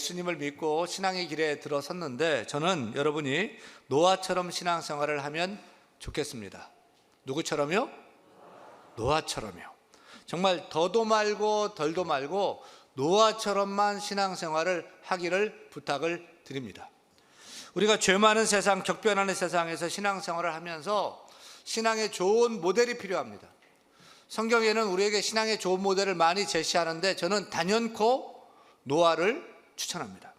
예수님을 믿고 신앙의 길에 들어섰는데 저는 여러분이 노아처럼 신앙생활을 하면 좋겠습니다. 누구처럼요? 노아처럼요. 정말 더도 말고 덜도 말고 노아처럼만 신앙생활을 하기를 부탁을 드립니다. 우리가 죄 많은 세상, 격변하는 세상에서 신앙생활을 하면서 신앙의 좋은 모델이 필요합니다. 성경에는 우리에게 신앙의 좋은 모델을 많이 제시하는데 저는 단연코 노아를 추천합니다.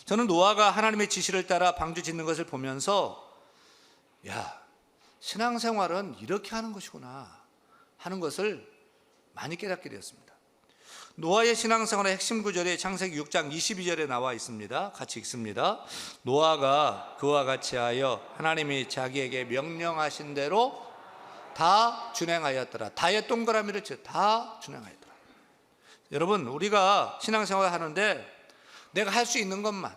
저는 노아가 하나님의 지시를 따라 방주 짓는 것을 보면서 신앙생활은 이렇게 하는 것이구나 하는 것을 많이 깨닫게 되었습니다. 노아의 신앙생활의 핵심 구절이 창세기 6장 22절에 나와 있습니다. 같이 읽습니다. 노아가 그와 같이 하여 하나님이 자기에게 명령하신 대로 다 준행하였더라. 다의 동그라미를 쳐 다 준행하였더라. 여러분, 우리가 신앙생활을 하는데 내가 할 수 있는 것만,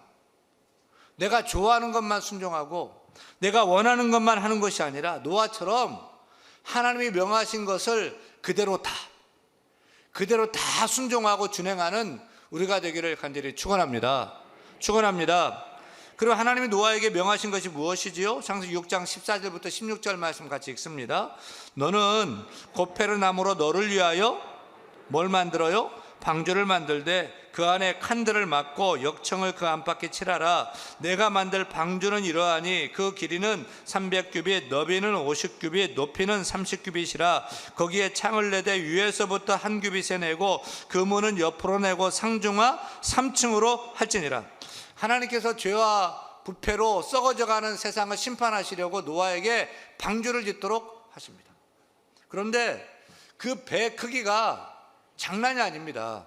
내가 좋아하는 것만 순종하고 내가 원하는 것만 하는 것이 아니라 노아처럼 하나님이 명하신 것을 그대로 다 순종하고 준행하는 우리가 되기를 간절히 축원합니다. 그리고 하나님이 노아에게 명하신 것이 무엇이지요? 창세기 6장 14절부터 16절 말씀 같이 읽습니다. 너는 고페르 나무로 너를 위하여 뭘 만들어요? 방주를 만들되 그 안에 칸들을 막고 역청을 그 안팎에 칠하라. 내가 만들 방주는 이러하니 그 길이는 300규빗, 너비는 50규빗, 높이는 30규빗이라. 거기에 창을 내되 위에서부터 한 규빗에 내고 그 문은 옆으로 내고 상중하 3층으로 할지니라. 하나님께서 죄와 부패로 썩어져가는 세상을 심판하시려고 노아에게 방주를 짓도록 하십니다. 그런데 그 배 크기가 장난이 아닙니다.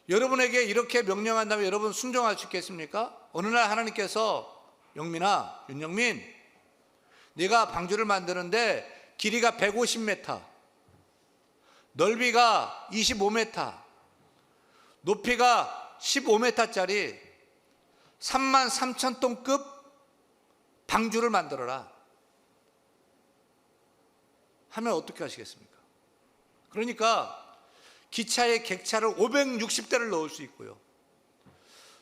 여러분에게 이렇게 명령한다면 여러분 순종할 수 있겠습니까? 어느 날 하나님께서 영민아, 윤영민, 네가 방주를 만드는데 길이가 150m, 넓이가 25m, 높이가 15m짜리 33,000톤급 방주를 만들어라 하면 어떻게 하시겠습니까? 그러니까 기차에 객차를 560대를 넣을 수 있고요,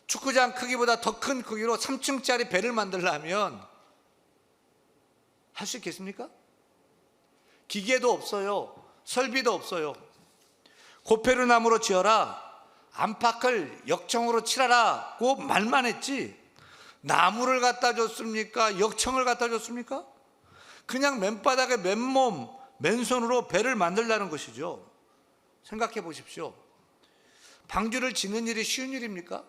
축구장 크기보다 더 큰 크기로 3층짜리 배를 만들려면 할 수 있겠습니까? 기계도 없어요. 설비도 없어요. 고페르 나무로 지어라, 안팎을 역청으로 칠하라고 말만 했지 나무를 갖다 줬습니까? 역청을 갖다 줬습니까? 그냥 맨바닥에 맨몸 맨손으로 배를 만들라는 것이죠. 생각해 보십시오. 방주를 짓는 일이 쉬운 일입니까?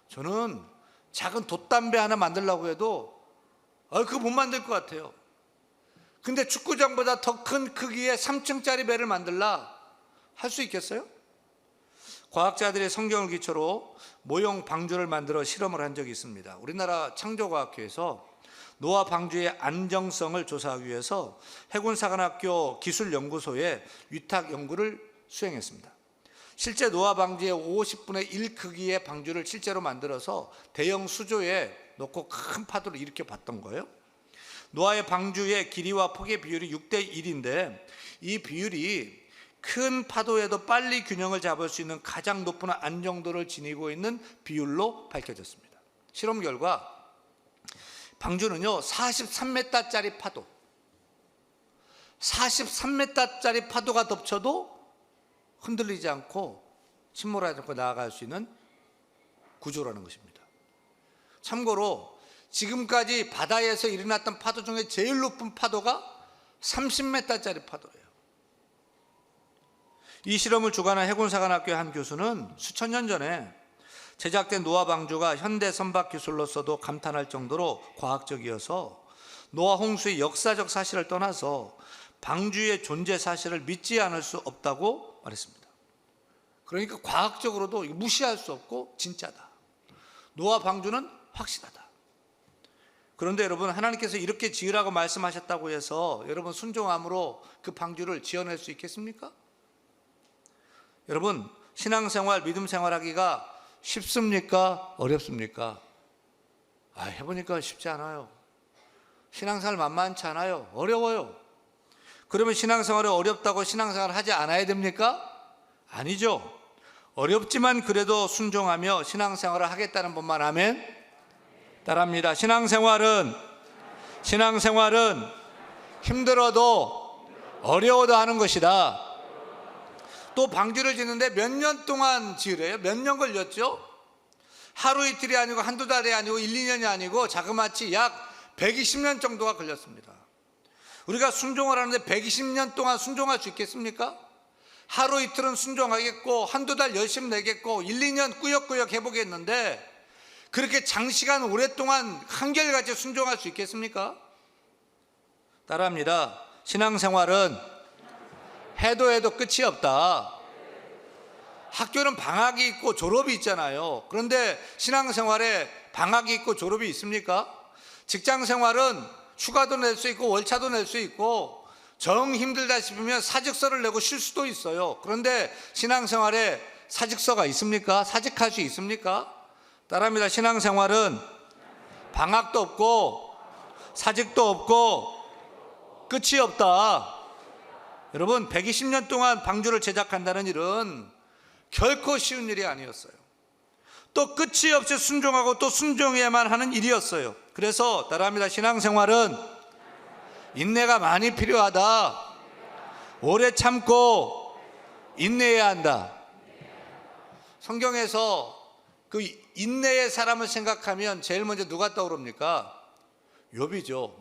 저는 작은 돛담배 하나 만들려고 해도 그거 못 만들 것 같아요. 근데 축구장보다 더 큰 크기의 3층짜리 배를 만들라 할 수 있겠어요? 과학자들이 성경을 기초로 모형 방주를 만들어 실험을 한 적이 있습니다. 우리나라 창조과학회에서 노아 방주의 안정성을 조사하기 위해서 해군사관학교 기술연구소에 위탁 연구를 수행했습니다. 실제 노아 방주의 50분의 1 크기의 방주를 실제로 만들어서 대형 수조에 넣고 큰 파도를 일으켜 봤던 거예요. 노아의 방주의 길이와 폭의 비율이 6대1인데 이 비율이 큰 파도에도 빨리 균형을 잡을 수 있는 가장 높은 안정도를 지니고 있는 비율로 밝혀졌습니다. 실험 결과 방주는요 43m짜리 파도, 43m짜리 파도가 덮쳐도 흔들리지 않고 침몰하지 않고 나아갈 수 있는 구조라는 것입니다. 참고로 지금까지 바다에서 일어났던 파도 중에 제일 높은 파도가 30m짜리 파도예요. 이 실험을 주관한 해군사관학교의 한 교수는 수천 년 전에 제작된 노아 방주가 현대 선박 기술로서도 감탄할 정도로 과학적이어서 노아 홍수의 역사적 사실을 떠나서 방주의 존재 사실을 믿지 않을 수 없다고 말했습니다. 그러니까 과학적으로도 무시할 수 없고 진짜다. 노아 방주는 확실하다. 그런데 여러분, 하나님께서 이렇게 지으라고 말씀하셨다고 해서 여러분 순종함으로 그 방주를 지어낼 수 있겠습니까? 여러분, 신앙생활, 믿음생활하기가 쉽습니까? 어렵습니까? 해보니까 쉽지 않아요. 신앙생활 만만치 않아요. 어려워요. 그러면 신앙생활이 어렵다고 신앙생활을 하지 않아야 됩니까? 아니죠. 어렵지만 그래도 순종하며 신앙생활을 하겠다는 분만 아멘. 따라합니다. 신앙생활은 힘들어도 어려워도 하는 것이다. 또 방주를 짓는데 몇 년 동안 지으래요? 몇 년 걸렸죠? 하루 이틀이 아니고 한두 달이 아니고 1, 2년이 아니고 자그마치 약 120년 정도가 걸렸습니다. 우리가 순종을 하는데 120년 동안 순종할 수 있겠습니까? 하루 이틀은 순종하겠고 한두 달 열심히 내겠고 1, 2년 꾸역꾸역 해보겠는데 그렇게 장시간 오랫동안 한결같이 순종할 수 있겠습니까? 따라합니다. 신앙생활은 해도 끝이 없다. 학교는 방학이 있고 졸업이 있잖아요. 그런데 신앙생활에 방학이 있고 졸업이 있습니까? 직장생활은 휴가도 낼 수 있고 월차도 낼 수 있고 정 힘들다 싶으면 사직서를 내고 쉴 수도 있어요. 그런데 신앙생활에 사직서가 있습니까? 사직할 수 있습니까? 따라합니다. 신앙생활은 방학도 없고 사직도 없고 끝이 없다. 여러분, 120년 동안 방주를 제작한다는 일은 결코 쉬운 일이 아니었어요. 또 끝이 없이 순종하고 또 순종해야만 하는 일이었어요. 그래서 따라합니다. 신앙생활은 인내가 많이 필요하다. 오래 참고 인내해야 한다. 성경에서 그 인내의 사람을 생각하면 제일 먼저 누가 떠오릅니까? 욥이죠.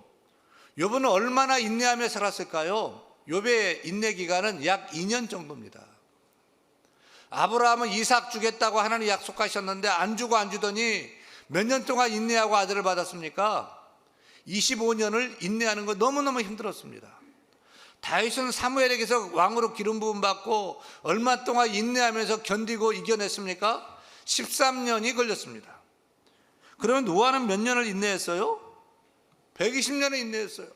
욥은 얼마나 인내하며 살았을까요? 욥의 인내 기간은 약 2년 정도입니다. 아브라함은 이삭 주겠다고 하나님 약속하셨는데 안 주고 안 주더니 몇 년 동안 인내하고 아들을 받았습니까? 25년을 인내하는 거 너무너무 힘들었습니다. 다윗은 사무엘에게서 왕으로 기름 부음 받고 얼마 동안 인내하면서 견디고 이겨냈습니까? 13년이 걸렸습니다. 그러면 노아는 몇 년을 인내했어요? 120년을 인내했어요.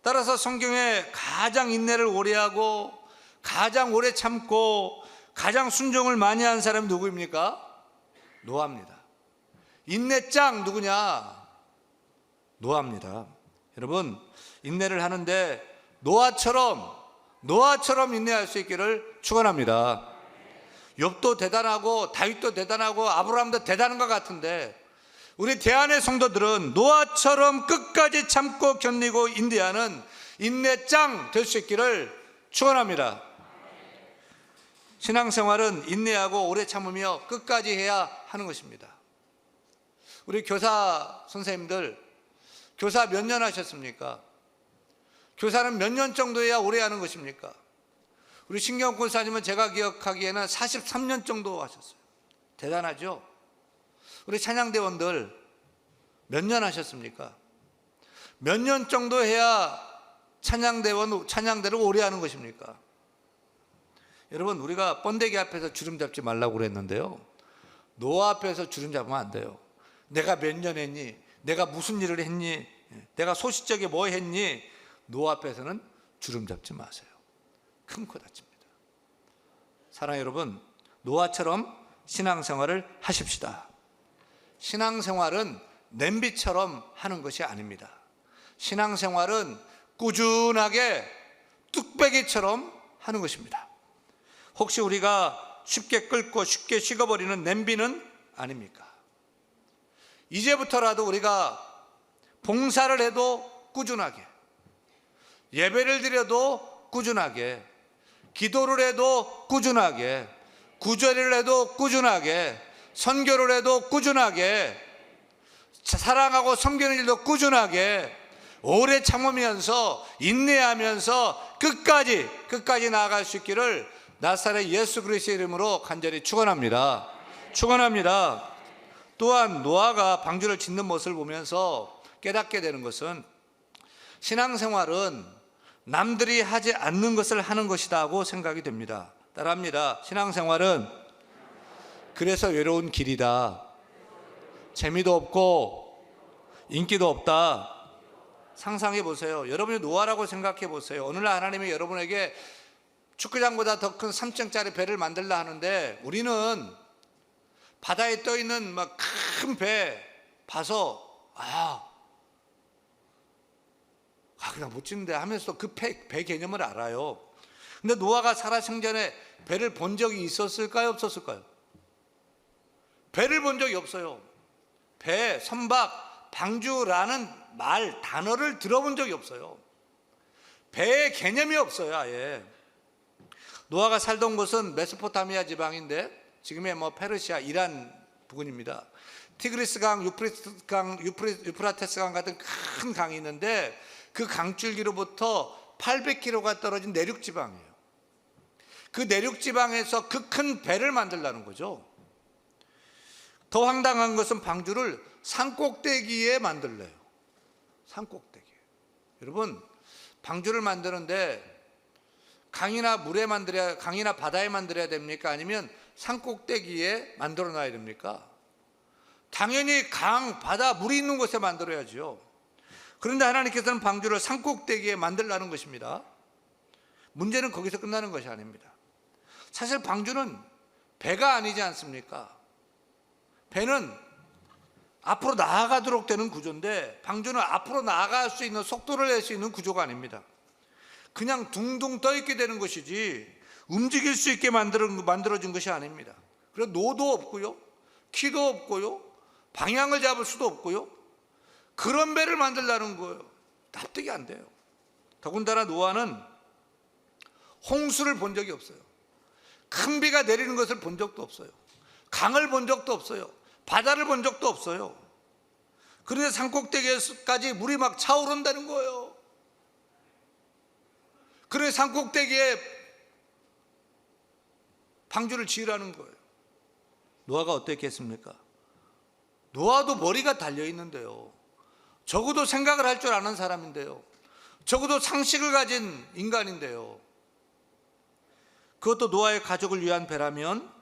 따라서 성경에 가장 인내를 오래 하고 가장 오래 참고 가장 순종을 많이 한 사람이 누구입니까? 노아입니다. 인내짱 누구냐? 노아입니다. 여러분, 인내를 하는데 노아처럼 인내할 수 있기를 축원합니다. 욥도 대단하고 다윗도 대단하고 아브라함도 대단한 것 같은데 우리 대안의 성도들은 노아처럼 끝까지 참고 견디고 인내하는 인내짱 될 수 있기를 축원합니다. 신앙생활은 인내하고 오래 참으며 끝까지 해야 하는 것입니다. 우리 교사 선생님들, 교사 몇 년 하셨습니까? 교사는 몇 년 정도 해야 오래 하는 것입니까? 우리 신경 권사님은 제가 기억하기에는 43년 정도 하셨어요. 대단하죠? 우리 찬양대원들 몇 년 하셨습니까? 몇 년 정도 해야 찬양대를 오래 하는 것입니까? 여러분, 우리가 번데기 앞에서 주름 잡지 말라고 그랬는데요, 노아 앞에서 주름 잡으면 안 돼요. 내가 몇 년 했니? 내가 무슨 일을 했니? 내가 소시적에 뭐 했니? 노아 앞에서는 주름 잡지 마세요. 큰 코 다칩니다. 사랑 여러분, 노아처럼 신앙생활을 하십시다. 신앙생활은 냄비처럼 하는 것이 아닙니다. 신앙생활은 꾸준하게 뚝배기처럼 하는 것입니다. 혹시 우리가 쉽게 끓고 쉽게 식어버리는 냄비는 아닙니까? 이제부터라도 우리가 봉사를 해도 꾸준하게, 예배를 드려도 꾸준하게, 기도를 해도 꾸준하게, 구절을 해도 꾸준하게, 선교를 해도 꾸준하게, 사랑하고 섬기는 일도 꾸준하게, 오래 참으면서 인내하면서 끝까지 나아갈 수 있기를 나사렛 예수 그리스도의 이름으로 간절히 축원합니다. 축원합니다. 또한 노아가 방주를 짓는 모습을 보면서 깨닫게 되는 것은 신앙생활은 남들이 하지 않는 것을 하는 것이라고 생각이 됩니다. 따라합니다. 신앙생활은 그래서 외로운 길이다. 재미도 없고 인기도 없다. 상상해 보세요. 여러분이 노아라고 생각해 보세요. 어느 날 하나님이 여러분에게 축구장보다 더 큰 3층짜리 배를 만들라 하는데 우리는 바다에 떠 있는 막 큰 배 봐서 그냥 못 짓는데 하면서 그 배 개념을 알아요. 근데 노아가 살아 생전에 배를 본 적이 있었을까요? 없었을까요? 배를 본 적이 없어요. 배, 선박, 방주라는 말, 단어를 들어본 적이 없어요. 배의 개념이 없어요, 아예. 노아가 살던 곳은 메소포타미아 지방인데 지금의 페르시아, 이란 부근입니다. 티그리스 강, 유프라테스 강 같은 큰 강이 있는데 그 강줄기로부터 800km가 떨어진 내륙 지방이에요. 그 내륙 지방에서 그 큰 배를 만들라는 거죠. 더 황당한 것은 방주를 산꼭대기에 만들래요. 산꼭대기. 여러분, 방주를 만드는데 강이나 바다에 만들어야 됩니까? 아니면 산꼭대기에 만들어 놔야 됩니까? 당연히 강, 바다, 물이 있는 곳에 만들어야죠. 그런데 하나님께서는 방주를 산꼭대기에 만들라는 것입니다. 문제는 거기서 끝나는 것이 아닙니다. 사실 방주는 배가 아니지 않습니까? 배는 앞으로 나아가도록 되는 구조인데 방주는 앞으로 나아갈 수 있는 속도를 낼 수 있는 구조가 아닙니다. 그냥 둥둥 떠 있게 되는 것이지 움직일 수 있게 만들어진 것이 아닙니다. 그래서 노도 없고요, 키도 없고요, 방향을 잡을 수도 없고요. 그런 배를 만들라는 거예요. 납득이 안 돼요. 더군다나 노아는 홍수를 본 적이 없어요. 큰 비가 내리는 것을 본 적도 없어요. 강을 본 적도 없어요. 바다를 본 적도 없어요. 그런데 산꼭대기에까지 물이 막 차오른다는 거예요. 그래서 산꼭대기에 방주를 지으라는 거예요. 노아가 어땠겠습니까? 노아도 머리가 달려 있는데요. 적어도 생각을 할 줄 아는 사람인데요. 적어도 상식을 가진 인간인데요. 그것도 노아의 가족을 위한 배라면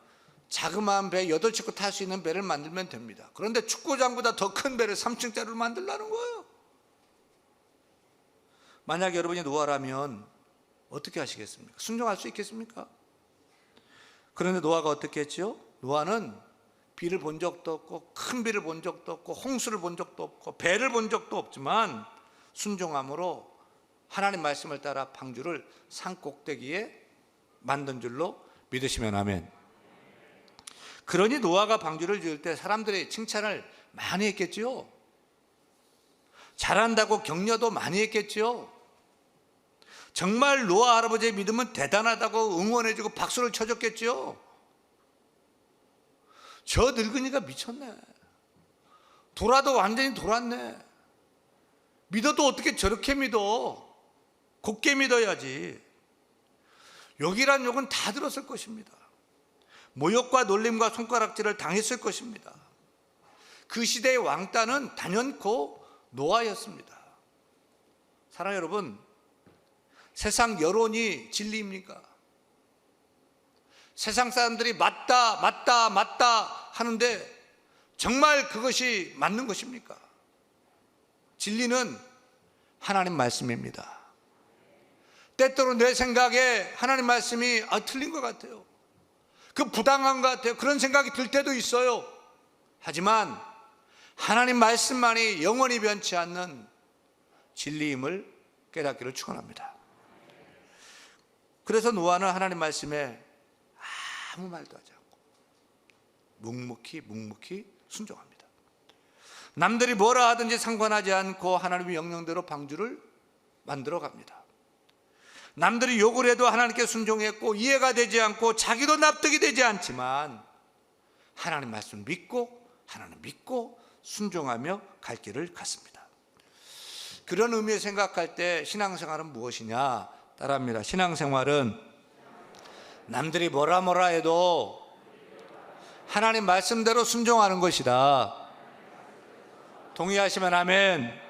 자그마한 배 8척 탈 수 있는 배를 만들면 됩니다. 그런데 축구장보다 더 큰 배를 3층짜리로 만들라는 거예요. 만약 여러분이 노아라면 어떻게 하시겠습니까? 순종할 수 있겠습니까? 그런데 노아가 어떻게 했죠? 노아는 비를 본 적도 없고 큰 비를 본 적도 없고 홍수를 본 적도 없고 배를 본 적도 없지만 순종함으로 하나님 말씀을 따라 방주를 산 꼭대기에 만든 줄로 믿으시면 아멘. 그러니 노아가 방주를 지을 때 사람들이 칭찬을 많이 했겠죠. 잘한다고 격려도 많이 했겠죠. 정말 노아 할아버지의 믿음은 대단하다고 응원해주고 박수를 쳐줬겠죠. 저 늙은이가 미쳤네. 돌아도 완전히 돌았네. 믿어도 어떻게 저렇게 믿어? 곱게 믿어야지. 욕이란 욕은 다 들었을 것입니다. 모욕과 놀림과 손가락질을 당했을 것입니다. 그 시대의 왕따는 단연코 노아였습니다. 사랑하는 여러분, 세상 여론이 진리입니까? 세상 사람들이 맞다 하는데 정말 그것이 맞는 것입니까? 진리는 하나님 말씀입니다. 때때로 내 생각에 하나님 말씀이 틀린 것 같아요. 그 부당한 것 같아요. 그런 생각이 들 때도 있어요. 하지만 하나님 말씀만이 영원히 변치 않는 진리임을 깨닫기를 축원합니다. 그래서 노아는 하나님 말씀에 아무 말도 하지 않고 묵묵히 순종합니다. 남들이 뭐라 하든지 상관하지 않고 하나님의 명령대로 방주를 만들어 갑니다. 남들이 욕을 해도 하나님께 순종했고 이해가 되지 않고 자기도 납득이 되지 않지만 하나님 말씀을 믿고 순종하며 갈 길을 갔습니다. 그런 의미에 생각할 때 신앙생활은 무엇이냐? 따라합니다. 신앙생활은 남들이 뭐라 해도 하나님 말씀대로 순종하는 것이다. 동의하시면 아멘.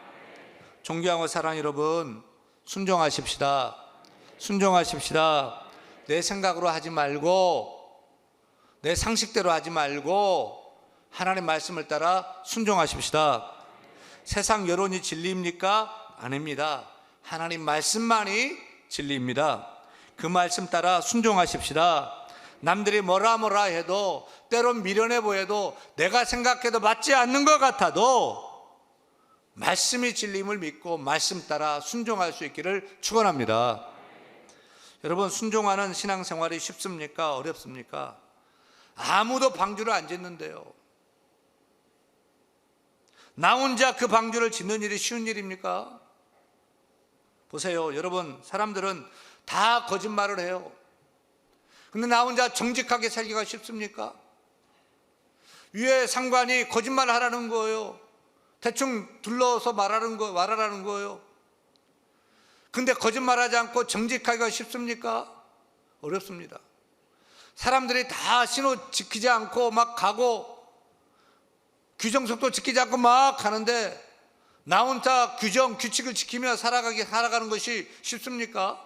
존경하고 사랑하는 여러분, 순종하십시다. 내 생각으로 하지 말고 내 상식대로 하지 말고 하나님 말씀을 따라 순종하십시다. 세상 여론이 진리입니까? 아닙니다. 하나님 말씀만이 진리입니다. 그 말씀 따라 순종하십시다. 남들이 뭐라 해도 때론 미련해 보여도 내가 생각해도 맞지 않는 것 같아도 말씀이 진리임을 믿고 말씀 따라 순종할 수 있기를 축원합니다. 여러분, 순종하는 신앙생활이 쉽습니까? 어렵습니까? 아무도 방주를 안 짓는데요. 나 혼자 그 방주를 짓는 일이 쉬운 일입니까? 보세요, 여러분, 사람들은 다 거짓말을 해요. 근데 나 혼자 정직하게 살기가 쉽습니까? 위에 상관이 거짓말을 하라는 거예요. 대충 둘러서 말하라는 거예요. 근데 거짓말하지 않고 정직하기가 쉽습니까? 어렵습니다. 사람들이 다 신호 지키지 않고 막 가고 규정속도 지키지 않고 막 가는데 나 혼자 규정, 규칙을 지키며 살아가는 것이 쉽습니까?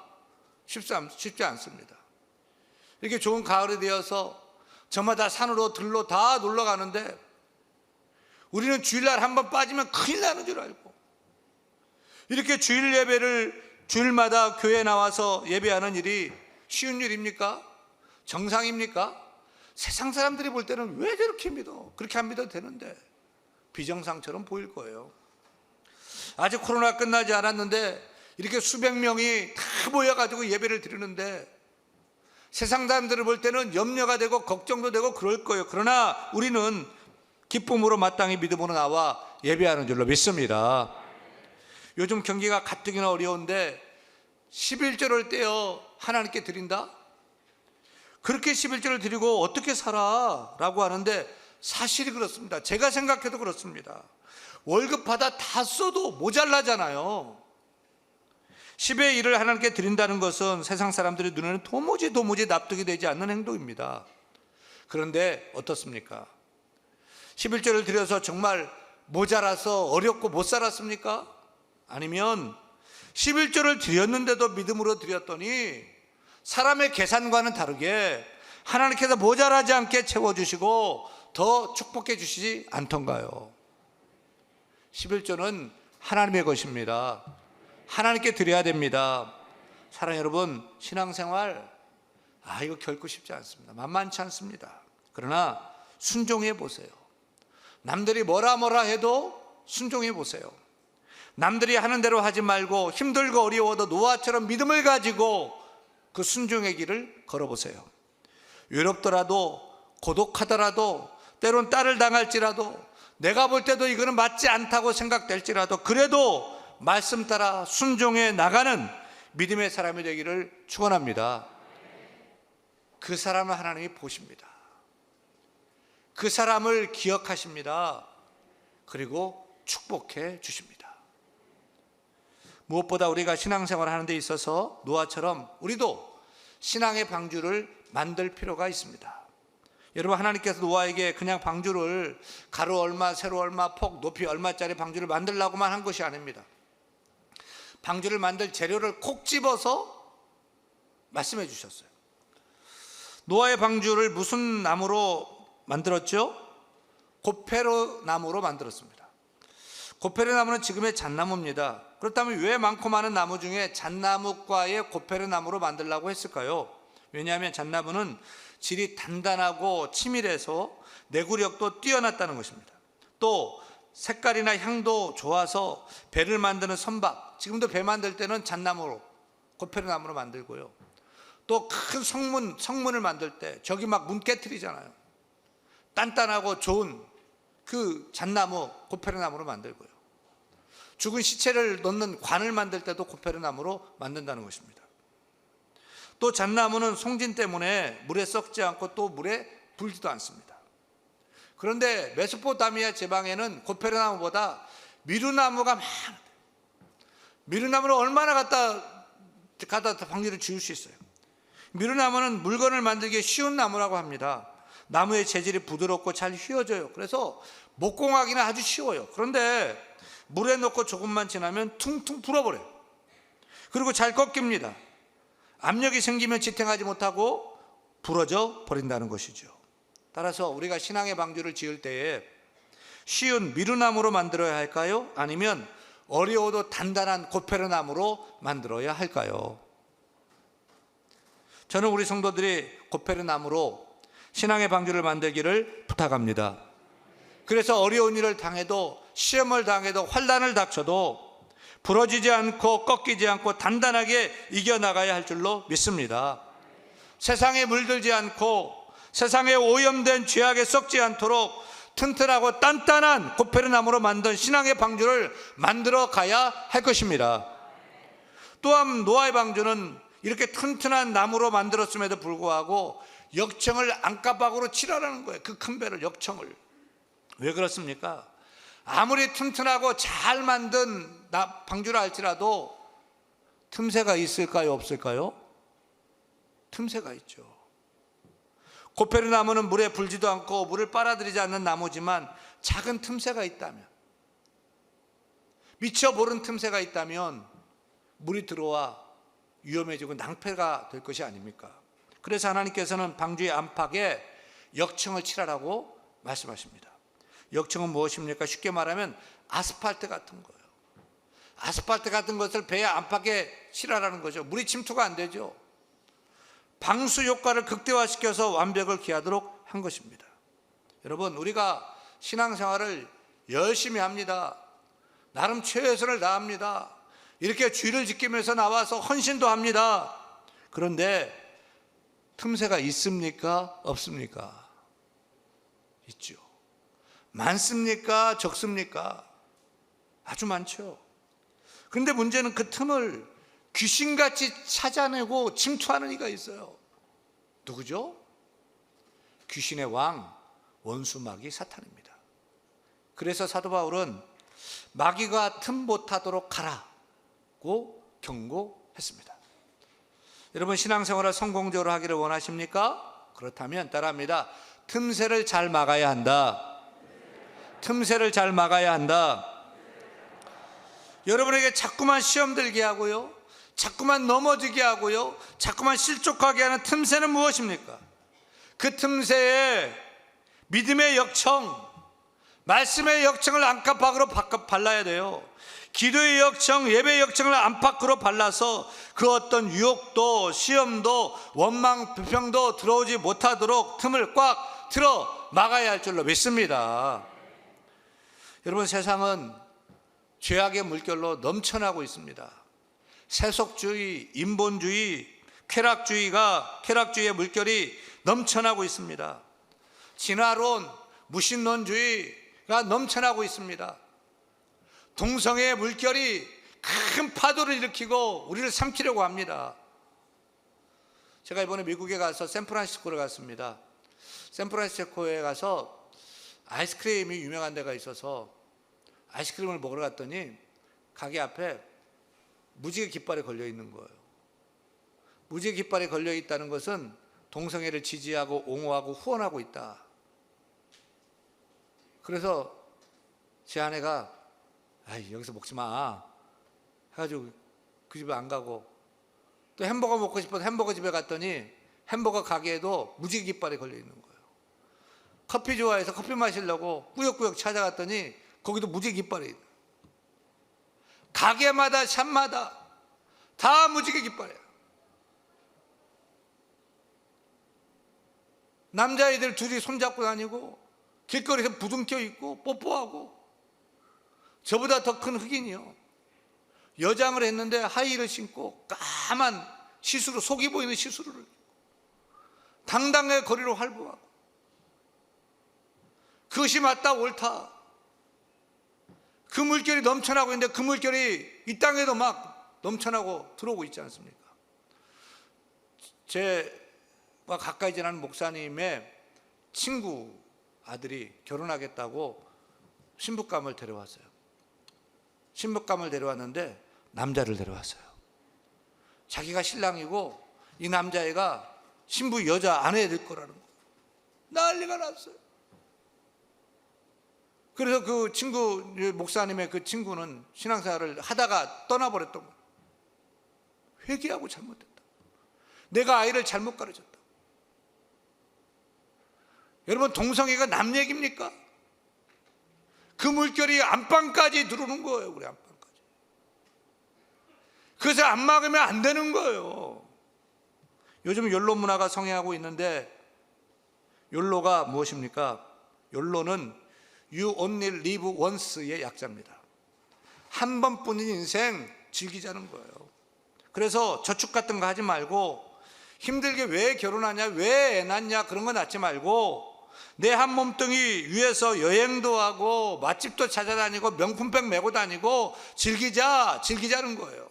쉽지 않습니다. 이렇게 좋은 가을이 되어서 저마다 산으로 들로 다 놀러 가는데 우리는 주일날 한번 빠지면 큰일 나는 줄 알고 이렇게 주일 예배를 주일마다 교회에 나와서 예배하는 일이 쉬운 일입니까? 정상입니까? 세상 사람들이 볼 때는 왜 저렇게 믿어? 그렇게 안 믿어도 되는데 비정상처럼 보일 거예요. 아직 코로나 끝나지 않았는데 이렇게 수백 명이 다 모여가지고 예배를 드리는데 세상 사람들을 볼 때는 염려가 되고 걱정도 되고 그럴 거예요. 그러나 우리는 기쁨으로 마땅히 믿음으로 나와 예배하는 줄로 믿습니다. 요즘 경기가 가뜩이나 어려운데 11조를 떼어 하나님께 드린다? 그렇게 11조를 드리고 어떻게 살아? 라고 하는데 사실이 그렇습니다. 제가 생각해도 그렇습니다. 월급 받아 다 써도 모자라잖아요. 10의 1을 하나님께 드린다는 것은 세상 사람들의 눈에는 도무지 납득이 되지 않는 행동입니다. 그런데 어떻습니까? 11조를 드려서 정말 모자라서 어렵고 못 살았습니까? 아니면 11조를 드렸는데도 믿음으로 드렸더니 사람의 계산과는 다르게 하나님께서 모자라지 않게 채워주시고 더 축복해 주시지 않던가요? 11조는 하나님의 것입니다. 하나님께 드려야 됩니다. 사랑하는 여러분, 신앙생활 이거 결코 쉽지 않습니다. 만만치 않습니다. 그러나 순종해 보세요. 남들이 뭐라 해도 순종해 보세요. 남들이 하는 대로 하지 말고 힘들고 어려워도 노아처럼 믿음을 가지고 그 순종의 길을 걸어보세요. 외롭더라도 고독하더라도 때론 딸을 당할지라도 내가 볼 때도 이거는 맞지 않다고 생각될지라도 그래도 말씀 따라 순종해 나가는 믿음의 사람이 되기를 축원합니다. 그 사람을 하나님이 보십니다. 그 사람을 기억하십니다. 그리고 축복해 주십니다. 무엇보다 우리가 신앙생활을 하는 데 있어서 노아처럼 우리도 신앙의 방주를 만들 필요가 있습니다. 여러분, 하나님께서 노아에게 그냥 방주를 가로 얼마, 세로 얼마, 폭, 높이 얼마짜리 방주를 만들라고만 한 것이 아닙니다. 방주를 만들 재료를 콕 집어서 말씀해 주셨어요. 노아의 방주를 무슨 나무로 만들었죠? 고페르 나무로 만들었습니다. 고페르 나무는 지금의 잣나무입니다. 그렇다면 왜 많고 많은 나무 중에 잣나무과의 고페르 나무로 만들라고 했을까요? 왜냐하면 잣나무는 질이 단단하고 치밀해서 내구력도 뛰어났다는 것입니다. 또 색깔이나 향도 좋아서 배를 만드는 선박, 지금도 배 만들 때는 잣나무로, 고페르 나무로 만들고요. 또 큰 성문을 만들 때 저기 막 문 깨트리잖아요. 단단하고 좋은 그 잣나무, 고페르 나무로 만들고요. 죽은 시체를 넣는 관을 만들 때도 고페르 나무로 만든다는 것입니다. 또 잣나무는 송진 때문에 물에 썩지 않고 또 물에 불지도 않습니다. 그런데 메소포타미아 지방에는 고페르 나무보다 미루나무가 많아요. 미루나무를 얼마나 갖다 방주를 지을 수 있어요. 미루나무는 물건을 만들기 쉬운 나무라고 합니다. 나무의 재질이 부드럽고 잘 휘어져요. 그래서 목공하기는 아주 쉬워요. 그런데 물에 넣고 조금만 지나면 퉁퉁 불어버려요. 그리고 잘 꺾입니다. 압력이 생기면 지탱하지 못하고 부러져 버린다는 것이죠. 따라서 우리가 신앙의 방주를 지을 때에 쉬운 미루나무로 만들어야 할까요? 아니면 어려워도 단단한 고페르 나무로 만들어야 할까요? 저는 우리 성도들이 고페르 나무로 신앙의 방주를 만들기를 부탁합니다. 그래서 어려운 일을 당해도, 시험을 당해도, 환난을 닥쳐도 부러지지 않고 꺾이지 않고 단단하게 이겨나가야 할 줄로 믿습니다. 세상에 물들지 않고 세상에 오염된 죄악에 썩지 않도록 튼튼하고 단단한 고페르나무로 만든 신앙의 방주를 만들어 가야 할 것입니다. 또한 노아의 방주는 이렇게 튼튼한 나무로 만들었음에도 불구하고 역청을 안가박으로 칠하라는 거예요. 그 큰 배를, 역청을. 왜 그렇습니까? 아무리 튼튼하고 잘 만든 방주라 할지라도 틈새가 있을까요, 없을까요? 틈새가 있죠. 고페르나무는 물에 불지도 않고 물을 빨아들이지 않는 나무지만 작은 틈새가 있다면, 미처 모른 틈새가 있다면 물이 들어와 위험해지고 낭패가 될 것이 아닙니까? 그래서 하나님께서는 방주의 안팎에 역청을 칠하라고 말씀하십니다. 역청은 무엇입니까? 쉽게 말하면 아스팔트 같은 거예요. 아스팔트 같은 것을 배의 안팎에 칠하라는 거죠. 물이 침투가 안 되죠. 방수 효과를 극대화시켜서 완벽을 기하도록 한 것입니다. 여러분, 우리가 신앙생활을 열심히 합니다. 나름 최선을 다합니다. 이렇게 주의를 지키면서 나와서 헌신도 합니다. 그런데 틈새가 있습니까? 없습니까? 있죠. 많습니까? 적습니까? 아주 많죠. 그런데 문제는 그 틈을 귀신같이 찾아내고 침투하는 이가 있어요. 누구죠? 귀신의 왕, 원수 마귀 사탄입니다. 그래서 사도 바울은 마귀가 틈 못하도록 가라고 경고했습니다. 여러분, 신앙생활을 성공적으로 하기를 원하십니까? 그렇다면 따라합니다. 틈새를 잘 막아야 한다. 틈새를 잘 막아야 한다. 여러분에게 자꾸만 시험 들게 하고요, 자꾸만 넘어지게 하고요, 자꾸만 실족하게 하는 틈새는 무엇입니까? 그 틈새에 믿음의 역청, 말씀의 역청을 안팎으로 발라야 돼요. 기도의 역청, 예배의 역청을 안팎으로 발라서 그 어떤 유혹도 시험도 원망 불평도 들어오지 못하도록 틈을 꽉 틀어 막아야 할 줄로 믿습니다. 여러분, 세상은 죄악의 물결로 넘쳐나고 있습니다. 세속주의, 인본주의, 쾌락주의의 물결이 넘쳐나고 있습니다. 진화론, 무신론주의가 넘쳐나고 있습니다. 동성애의 물결이 큰 파도를 일으키고 우리를 삼키려고 합니다. 제가 이번에 미국에 가서 샌프란시스코를 갔습니다. 샌프란시스코에 가서 아이스크림이 유명한 데가 있어서 아이스크림을 먹으러 갔더니 가게 앞에 무지개 깃발이 걸려 있는 거예요. 무지개 깃발이 걸려 있다는 것은 동성애를 지지하고 옹호하고 후원하고 있다. 그래서 제 아내가 여기서 먹지 마 해가지고 그 집에 안 가고, 또 햄버거 먹고 싶어서 햄버거 집에 갔더니 햄버거 가게에도 무지개 깃발이 걸려 있는 거예요. 커피 좋아해서 커피 마시려고 꾸역꾸역 찾아갔더니 거기도 무지개 깃발이 있는 거예요. 가게마다 샵마다 다 무지개 깃발이에요. 남자애들 둘이 손잡고 다니고 길거리에서 부둥켜 있고 뽀뽀하고, 저보다 더 큰 흑인이요, 여장을 했는데 하이힐을 신고 까만 시스루, 속이 보이는 시스루를 당당하게 거리로 활보하고, 그것이 맞다 옳다, 그 물결이 넘쳐나고 있는데 그 물결이 이 땅에도 막 넘쳐나고 들어오고 있지 않습니까? 제와 가까이 지나는 목사님의 친구 아들이 결혼하겠다고 신부감을 데려왔어요. 신부감을 데려왔는데 남자를 데려왔어요. 자기가 신랑이고 이 남자애가 신부 여자 아내 될 거라는 거. 난리가 났어요. 그래서 그 친구, 목사님의 그 친구는 신앙생활을 하다가 떠나버렸던 거예요. 회개하고 잘못했다. 내가 아이를 잘못 가르쳤다. 여러분, 동성애가 남 얘기입니까? 그 물결이 안방까지 들어오는 거예요. 우리 안방까지. 그래서 안 막으면 안 되는 거예요. 요즘 욜로 문화가 성행하고 있는데, 욜로가 무엇입니까? 욜로는 You only live once의 약자입니다. 한 번뿐인 인생 즐기자는 거예요. 그래서 저축 같은 거 하지 말고, 힘들게 왜 결혼하냐, 왜 애 낳냐, 그런 거 낳지 말고 내 한 몸뚱이 위해서 여행도 하고 맛집도 찾아다니고 명품백 메고 다니고 즐기자는 거예요.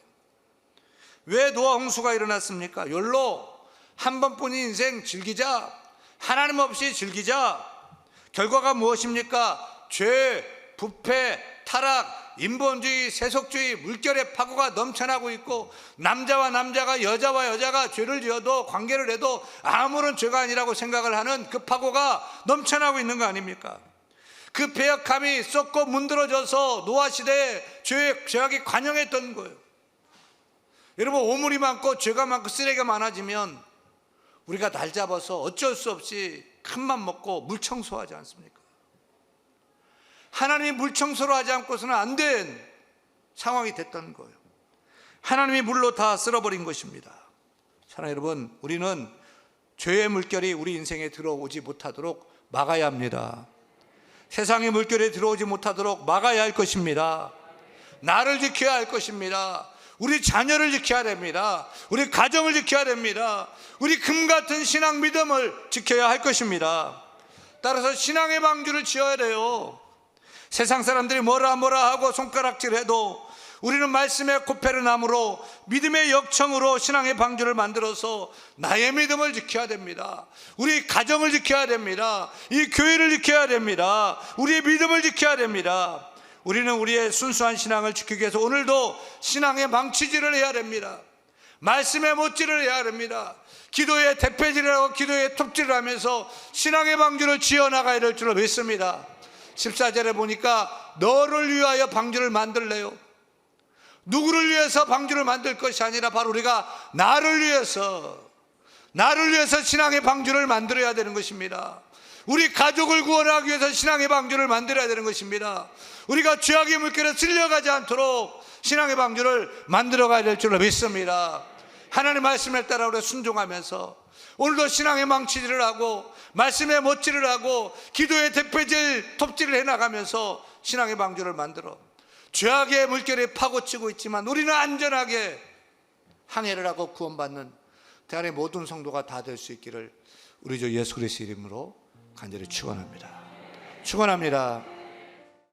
왜 노아 홍수가 일어났습니까? 욜로, 한 번뿐인 인생 즐기자, 하나님 없이 즐기자. 결과가 무엇입니까? 죄, 부패, 타락, 인본주의, 세속주의, 물결의 파고가 넘쳐나고 있고, 남자와 남자가, 여자와 여자가 죄를 지어도, 관계를 해도 아무런 죄가 아니라고 생각을 하는 그 파고가 넘쳐나고 있는 거 아닙니까? 그 배역함이 썩고 문드러져서 노아 시대에 죄악이 관영했던 거예요. 여러분, 오물이 많고 죄가 많고 쓰레기가 많아지면 우리가 날 잡아서 어쩔 수 없이 큰맘 먹고 물 청소하지 않습니까? 하나님이 물 청소를 하지 않고서는 안 된 상황이 됐던 거예요. 하나님이 물로 다 쓸어버린 것입니다. 사랑하는 여러분, 우리는 죄의 물결이 우리 인생에 들어오지 못하도록 막아야 합니다. 세상의 물결이 들어오지 못하도록 막아야 할 것입니다. 나를 지켜야 할 것입니다. 우리 자녀를 지켜야 됩니다. 우리 가정을 지켜야 됩니다. 우리 금같은 신앙 믿음을 지켜야 할 것입니다. 따라서 신앙의 방주를 지어야 돼요. 세상 사람들이 뭐라 하고 손가락질해도 우리는 말씀의 코페르나무로, 믿음의 역청으로 신앙의 방주를 만들어서 나의 믿음을 지켜야 됩니다. 우리 가정을 지켜야 됩니다. 이 교회를 지켜야 됩니다. 우리의 믿음을 지켜야 됩니다. 우리는 우리의 순수한 신앙을 지키기 위해서 오늘도 신앙의 망치질을 해야 됩니다. 말씀의 못질을 해야 됩니다. 기도의 대패질을 하고 기도의 톱질을 하면서 신앙의 방주를 지어나가야 될 줄로 믿습니다. 14절에 보니까 너를 위하여 방주를 만들래요. 누구를 위해서 방주를 만들 것이 아니라 바로 우리가 나를 위해서 신앙의 방주를 만들어야 되는 것입니다. 우리 가족을 구원하기 위해서 신앙의 방주를 만들어야 되는 것입니다. 우리가 죄악의 물결에 쓸려가지 않도록 신앙의 방주를 만들어가야 될 줄로 믿습니다. 하나님의 말씀에 따라 우리가 순종하면서 오늘도 신앙의 망치질을 하고 말씀의 못질을 하고 기도의 대패질 톱질을 해나가면서 신앙의 방주를 만들어 죄악의 물결에 파고치고 있지만 우리는 안전하게 항해를 하고 구원받는 대한의 모든 성도가 다 될 수 있기를 우리 주 예수 그리스도 이름으로 간절히 축원합니다. 축원합니다.